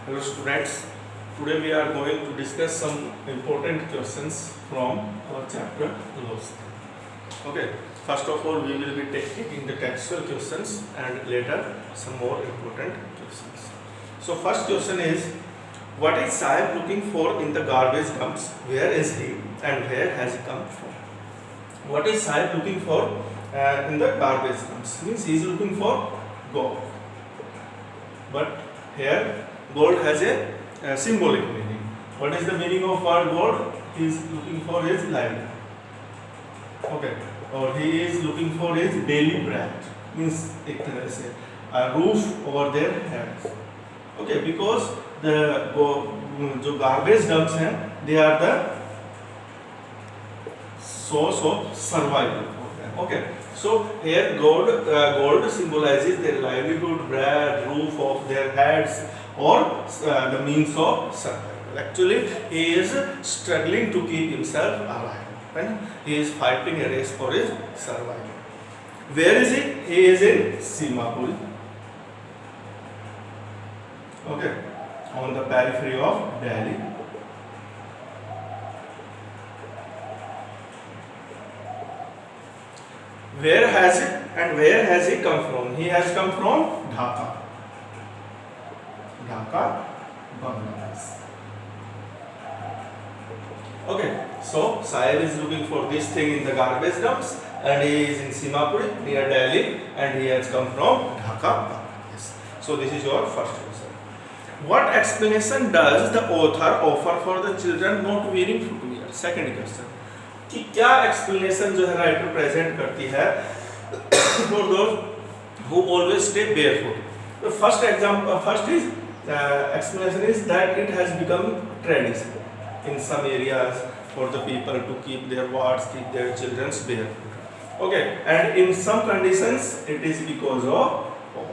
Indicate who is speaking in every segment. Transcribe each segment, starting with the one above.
Speaker 1: Hello students, today we are going to discuss some important questions from our chapter laws. Okay, first of all we will be taking the textual questions and later some more important questions. So first question is, what is Saib looking for in the garbage dumps? Where is he and where has he come from? What is Saib looking for in the garbage dumps? Means he is looking for gold. But here gold has a symbolic meaning. What is the meaning of word gold? He is looking for his livelihood. Okay, or he is looking for his daily bread. Means एक तरह से a roof over their heads. Okay, because the जो garbage dumps हैं, they are the source of survival for them. Okay, so here gold symbolizes their livelihood, bread, roof of their heads, or the means of survival. Actually, he is struggling to keep himself alive. Right? He is fighting a race for his survival. Where is he? He is in Simapuri. Okay, on the periphery of Delhi. Where has he come from? He has come from Dhaka. Dhaka, Bangladesh. Okay, so Saib is looking for this thing in the garbage dumps and he is in Simapuri near Delhi and he has come from Dhaka, Bangladesh. So this is your first question. What explanation does the author offer for the children not wearing footwear? Second question. कि क्या explanation जो है writer present करती है for those who always stay barefoot? The first explanation is that it has become tradition in some areas for the people to keep their wards, keep their children barefoot. Okay, and in some conditions it is because of war.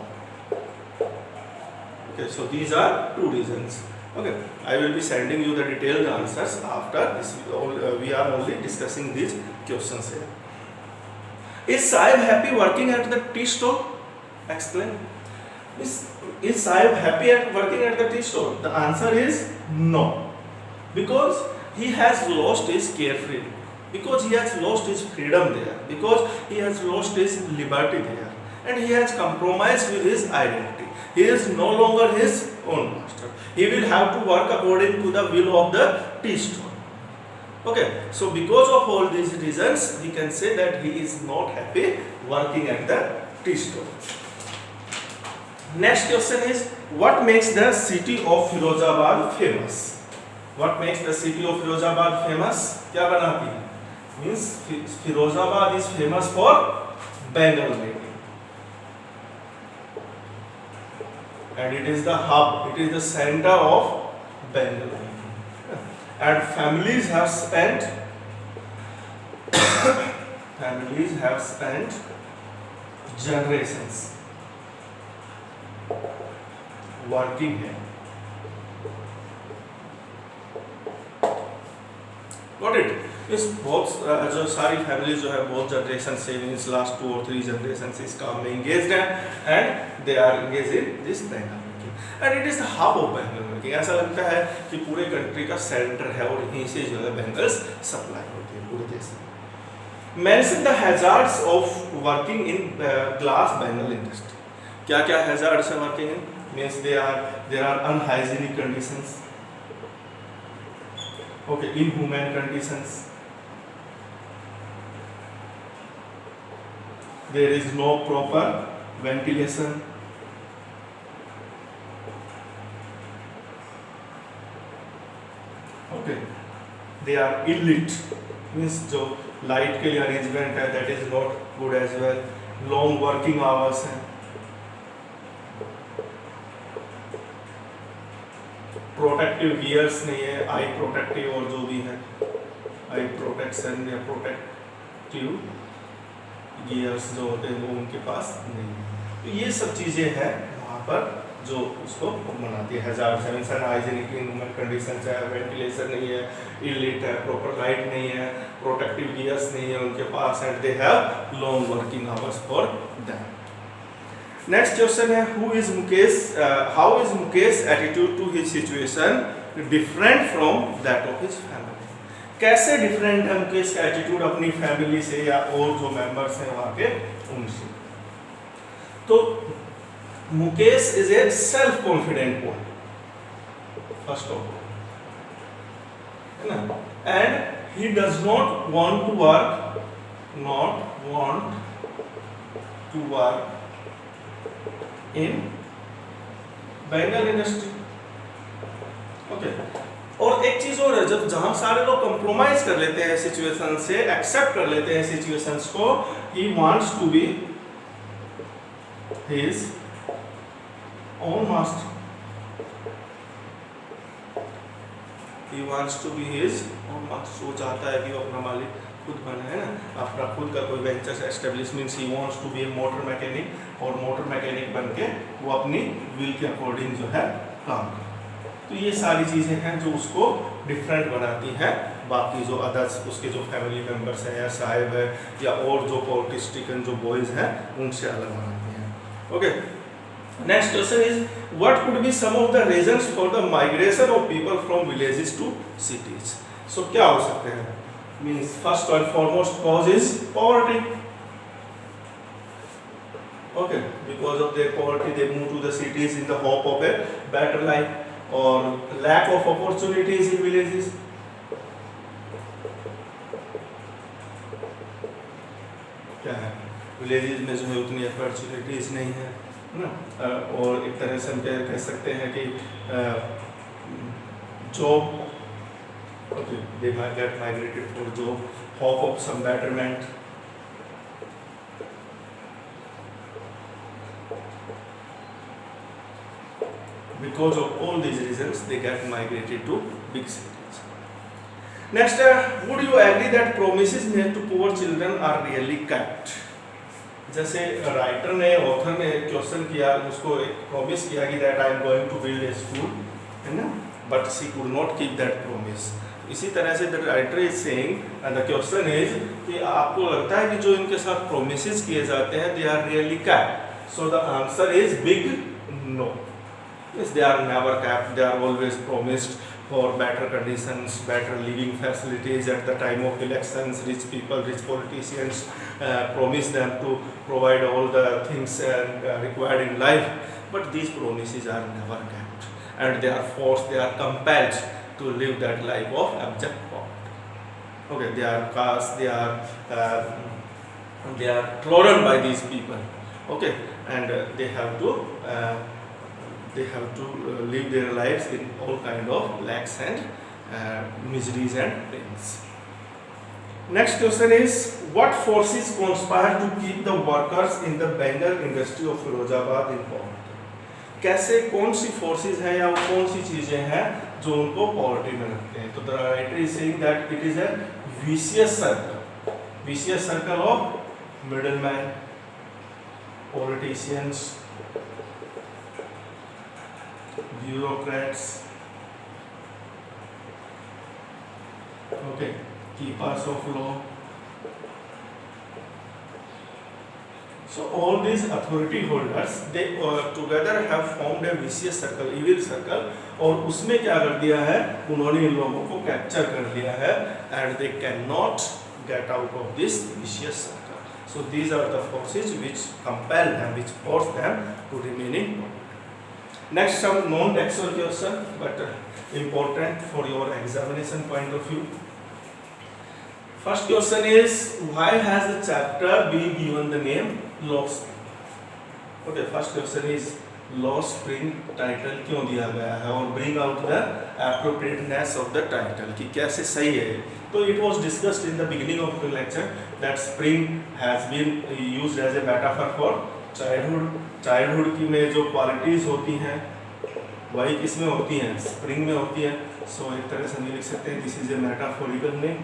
Speaker 1: Okay, so these are two reasons. Okay, I will be sending you the detailed answers after this. We are only discussing these questions here. Is Saib happy working at the tea stall? Explain. Is Saib happy at working at the tea stall? The answer is no. Because he has lost his carefree. Because he has lost his freedom there. Because he has lost his liberty there. And he has compromised with his identity. He is no longer his own master. He will have to work according to the will of the tea stall. Okay, so because of all these reasons, we can say that he is not happy working at the tea stall. Next question is, what makes the city of Firozabad famous? What makes the city of Firozabad famous? क्या बनाती है? Means Firozabad is famous for Bengal making. And it is the hub, it is the center of Bengal. And families have spent generations working here. Got it? इस बहुत जो सारी families जो है बहुत जनरेशन से मीन्स लास्ट 2 or 3 जनरेशन से इस काम में इंगेज्ड हैं and they are engage in this bangle making and it is the hub of bangle making. ऐसा लगता है कि पूरे कंट्री का सेंटर है और यहीं से जो है बैंगल्स सप्लाई होती है पूरे देश में. Mention the hazards of working in glass bangle industry. क्या क्या हैजार्ड्स है working in? Means there are unhygienic conditions. Okay, inhuman conditions. There is no proper ventilation. Okay, they are illiterate. Means जो light के लिए arrangement है that is not good as well. Long working hours हैं. Protective gears नहीं है, आई protective और जो भी है आई प्रोटेक्शन या प्रोटेक्टिव गियर्स जो होते हैं वो उनके पास नहीं है. तो ये सब चीज़ें हैं वहाँ पर जो उसको बनाती है. हैजार्ड्स है, अनहाइजीनिक इनह्यूमन कंडीशंस है, वेंटिलेशन नहीं है, इलिट है, प्रॉपर लाइट नहीं है, प्रोटेक्टिव गियर्स नहीं है उनके पास and they have long working hours for that. Next question है who is Mukesh, how is Mukesh attitude to his situation different from that of his family. कैसे डिफरेंट है मुकेश का एटीट्यूड अपनी फैमिली से या और जो मेंबर्स हैं वहां के उनसे। तो Mukesh is a self confident boy first of all, है ना, and he does not want to work in Bengal industry। Okay, और एक चीज और है, जब जहां सारे लोग कंप्रोमाइज कर लेते हैं सिचुएशन से, एक्सेप्ट कर लेते हैं सिचुएशंस को, he wants to be his own master, he wants to be his own master। वो चाहता है कि वो अपना मालिक खुद बने, है ना, अपना खुद का कोई venture establish, means he wants to be a motor mechanic, और मोटर मैकेनिक बन के वो अपनी विल के अकॉर्डिंग जो है काम करे। तो ये सारी चीज़ें हैं जो उसको डिफरेंट बनाती हैं बाकी जो अदर्स उसके जो फैमिली मेम्बर्स हैं या साहिब है या और जो पॉलिटिस्टिकन जो बॉयज़ हैं उनसे अलग बनाती हैं। Okay, next question is what could be some of the reasons for the migration of people from villages to cities। so क्या हो सकते हैं, means first and foremost cause is poverty। okay, because of their poverty they move to the cities in the hope of a better life, or lack of opportunities in villages। क्या है, villages में जो है उतनी opportunities नहीं है ना, और एक तरह से हम कह सकते हैं कि job, okay, they might get migrated for job, hope of some betterment। because of all these reasons they get migrated to big cities। next, would you agree that promises made to poor children are really kept। जैसे writer ने author ने question किया, उसको एक promise किया कि that I am going to build a school, है ना, but she could not keep that promise. इसी तरह से the writer is saying and the question is कि आपको लगता है कि जो इनके साथ प्रोमिसेस किए जाते हैं they are really kept. So the answer is big no. Yes, they are never kept, they are always promised for better conditions, better living facilities at the time of elections. Rich people, rich politicians promise them to provide all the things required in life, but these promises are never kept, and they are forced, they are compelled to live that life of abject poverty। Okay, they are cast, they are trodden by these people, okay, and they have to live their lives in all kind of lacks and miseries and pains। next question is what forces conspire to keep the workers in the Bengal industry of Firozabad in poverty। कैसे, कौन सी forces हैं या वो कौन सी चीजें हैं जो उनको पॉवर्टी में रखते हैं। तो the writer is saying that it is a vicious circle of middleman, politicians, bureaucrats, okay, keepers of law। so all these authority holders they together have formed a vicious circle, evil circle, और उसमें क्या कर दिया है, उन्होंने इन लोगों को capture कर लिया है and they cannot get out of this vicious circle। so these are the forces which compel them, which force them to remain in power। next, some non-textual question but important for your examination point of view। first question is why has the chapter been given the name Lost Spring। okay, first question is Lost Spring title क्यों दिया गया है, और bring out the appropriateness of the title कि कैसे सही है। तो it was discussed in the beginning of the lecture that spring has been used as a metaphor for childhood की में जो क्वालिटीज होती हैं वही किस में होती हैं, स्प्रिंग में होती है। सो एक तरह से हम लिख सकते हैं this is a metaphorical name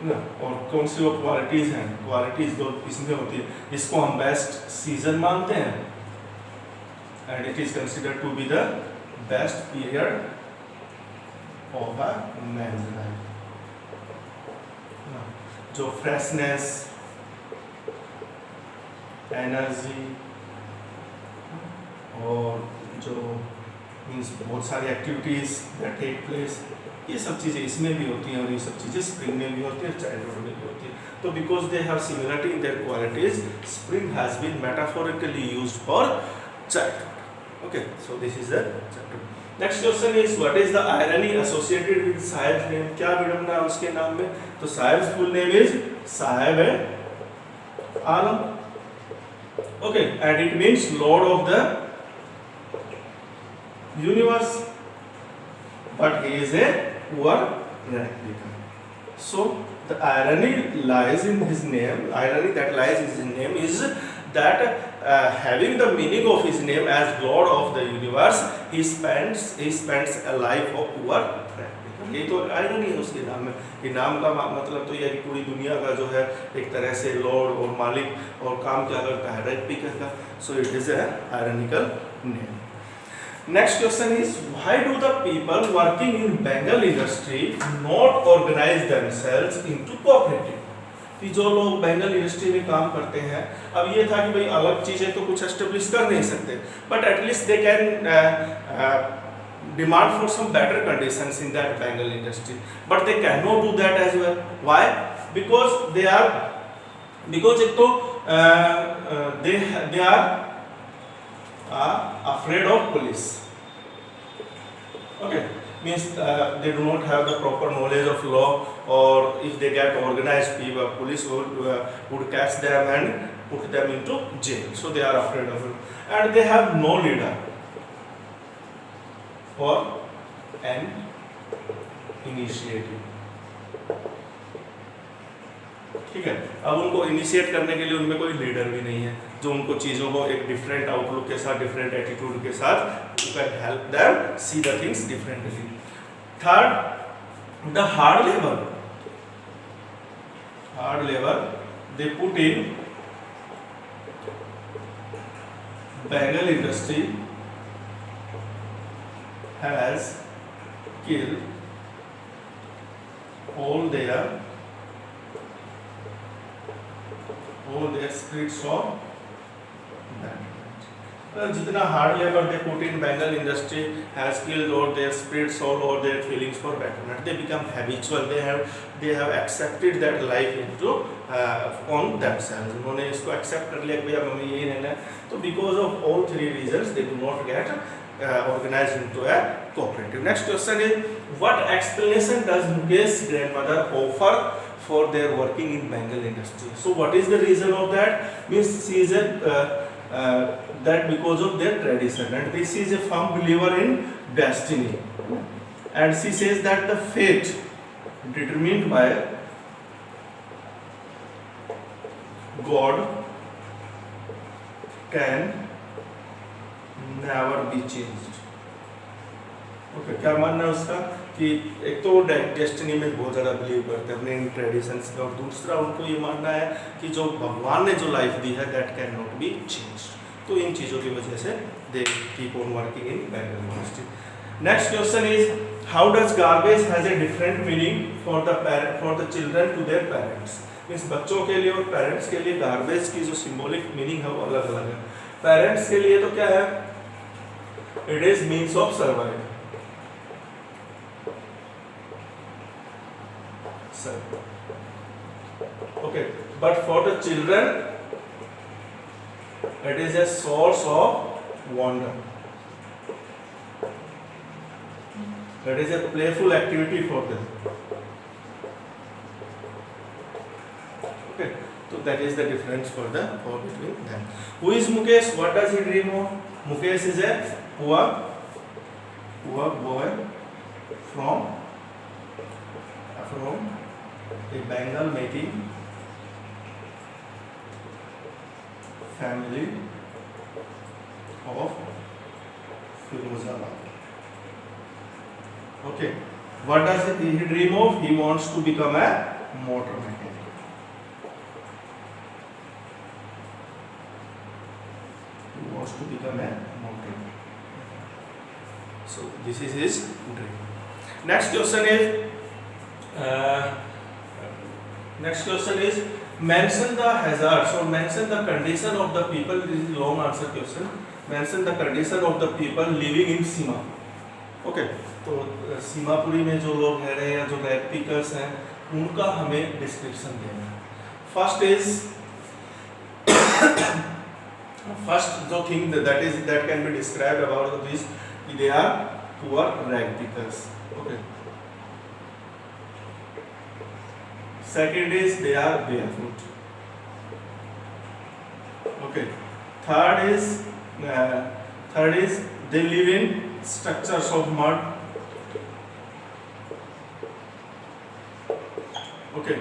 Speaker 1: ना। और कौन सी वो क्वालिटीज हैं, क्वालिटीज जो इसमें होती है, इसको हम बेस्ट सीजन मानते हैं and it is considered to be the best period of a man's life. जो फ्रेशनेस, एनर्जी और जो मीन्स बहुत सारी एक्टिविटीज दैट टेक प्लेस, ये सब चीज़ें इसमें भी होती हैं और ये सब चीज़ें स्प्रिंग में भी होती है, चाइल्डहुड में भी होती है. तो because they have similarity in their qualities, spring has been metaphorically used for childhood. Okay, so this is the chapter. Next question is what is the irony associated with Sahib's name? क्या विडम्बना है उसके नाम में? तो Sahib's full name is Sahib Alam. Okay, and it means Lord of the universe. But he is a poor replica. So the irony lies in his name. Irony that lies in his name is that having the meaning of his name as Lord of the universe, he spends a life of poor replica. ये तो irony है उसके नाम में. ये नाम का मतलब तो यह पूरी दुनिया का जो है एक तरह से लॉर्ड और मालिक और काम क्या करता है, रेप्लिका का. So it is a ironical name. Next question is why do the people working in Bengal industry not organize themselves into cooperative? कि जो लोग बेंगल इंडस्ट्री में काम करते हैं, अब ये था कि भाई अलग चीज़ें तो कुछ एस्टेब्लिश कर नहीं सकते, but at least they can demand for some better conditions in that Bengal industry, but they cannot do that as well. Why? Because एक तो they are afraid of police. Okay, means they do not have the proper knowledge of law, or if they get organized, people, police would catch them and put them into jail. So they are afraid of it, and they have no leader for an initiative. ठीक है, अब उनको initiate करने के लिए उनमें कोई leader भी नहीं है जो उनको चीज़ों को एक डिफरेंट आउटलुक के साथ, डिफरेंट एटीट्यूड के साथ you can help them see the things differently. Third, the hard labour they put in Bengal industry has killed all their spirits of betterment. जितना hard labour they put in Bengal industry has killed all their spirit, soul, or their feelings for betterment. They become habitual. They have accepted that life into on themselves. उन्होंने इसको accept कर लिया कि भैया हमें यही रहना है. तो because of all three reasons, they do not get organized into a cooperative. Next question is what explanation does Mukesh's grandmother offer for their working in Bengal industry? So what is the reason of that? Means she is that because of their tradition, and this is a firm believer in destiny, and she says that the fate determined by God can never be changed. Okay, क्या मानना है उसका कि एक तो destiny में बहुत ज़्यादा बिलीव करते हैं अपने इन ट्रेडिशंस में, और दूसरा उनको ये मानना है कि जो भगवान ने जो लाइफ दी है that can not be changed. तो इन चीज़ों की वजह से they keep on working in bangle university. Next question is how does garbage has a different meaning for the children to their parents. Means बच्चों के लिए और पेरेंट्स के लिए गार्बेज की जो सिंबॉलिक मीनिंग है वो अलग अलग है. पेरेंट्स के लिए तो क्या है, it is means of survival. Okay, but for the children it is a source of wonder. That is a playful activity for them. Okay, so that is the difference for between them. Who is Mukesh? What does he dream of? Mukesh is a poor boy from a Bengal native family of Firozabad. Okay, what does he dream of? He wants to become a motor mechanic. He wants to become a motor mechanic. So this is his dream. Next question is mention the hazards or mention the condition of the people. This is long answer question. Mention the condition of the people living in Seema. Okay, तो सीमापुरी में जो लोग रह रहे हैं या जो rag pickers हैं उनका हमें डिस्क्रिप्शन देना है. First जो thing that can be described about this, they are poor rag pickers. Okay. Second is they are barefoot. Okay. Third is they live in structures of mud. Okay.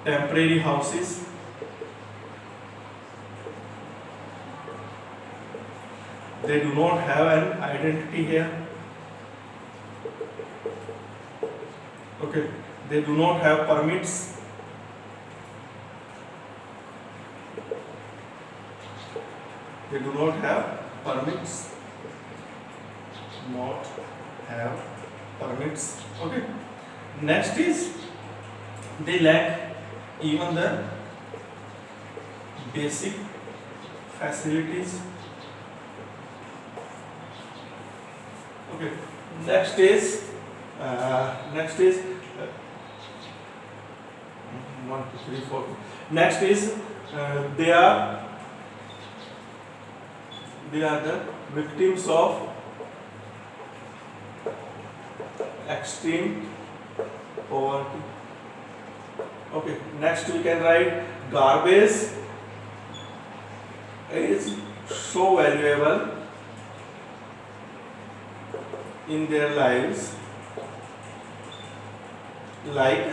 Speaker 1: Temporary houses. They do not have an identity here. Okay. They do not have permits. They do not have permits. Not have permits. Okay. Next is they lack even the basic facilities. Okay. Next is 1, 2, 3, 4. Next is they are the victims of extreme poverty. Okay. Next we can write garbage is so valuable in their lives like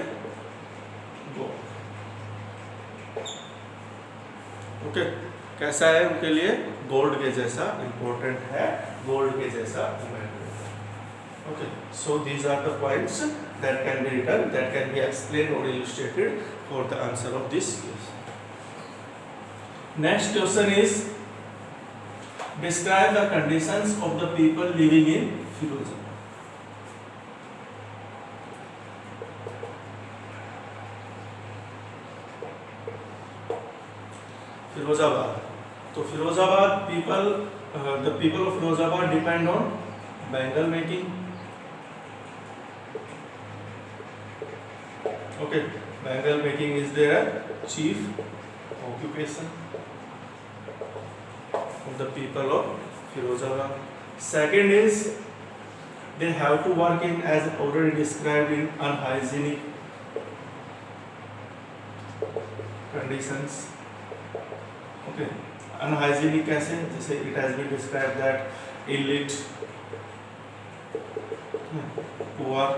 Speaker 1: gold. Okay. कैसा है उनके लिए? Gold के जैसा important है, gold के जैसा important है. Okay. So these are the points that can be written, that can be explained or illustrated for the answer of this question. Next question is describe the conditions of the people living in Firozabad. Firozabad. So Firozabad people, the people of Firozabad depend on bangle making. Okay, bangle making is their chief occupation of the people of Firozabad. Second is they have to work in, as already described, in unhygienic conditions. Okay, unhygienic कैसे? जैसे it has been described that illiterate, poor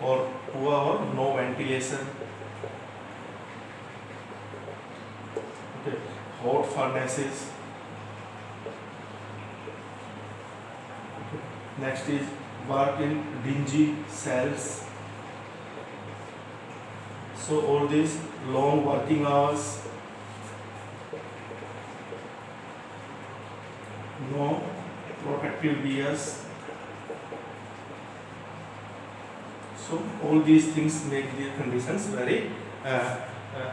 Speaker 1: or no ventilation. Okay, hot furnaces. Okay. Next is work in dingy cells. So all these long working hours. No protective gears. So all these things make the conditions very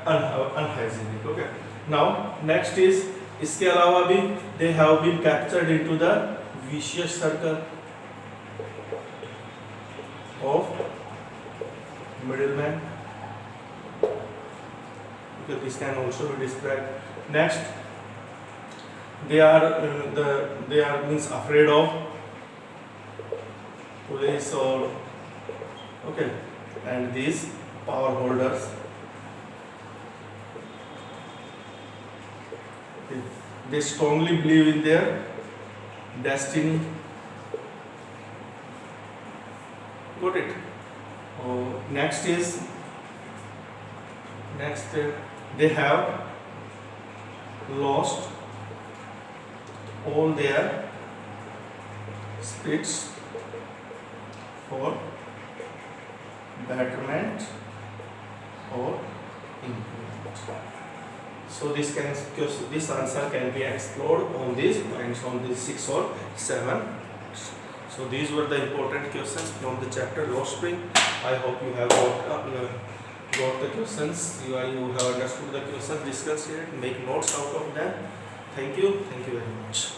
Speaker 1: unhygienic. Okay. Now next is इसके अलावा भी they have been captured into the vicious circle of middlemen. Okay, this can also be described. Next, they are means afraid of police or okay, and these power holders. Okay. They strongly believe in their destiny. Got it? Next they have lost all their spirits for betterment or improvement. So this answer can be explored on these points, on these 6 or 7. So these were the important questions from the chapter Law Spring. I hope you have got the questions, you have understood the questions discussed here, make notes out of them. Thank you very much.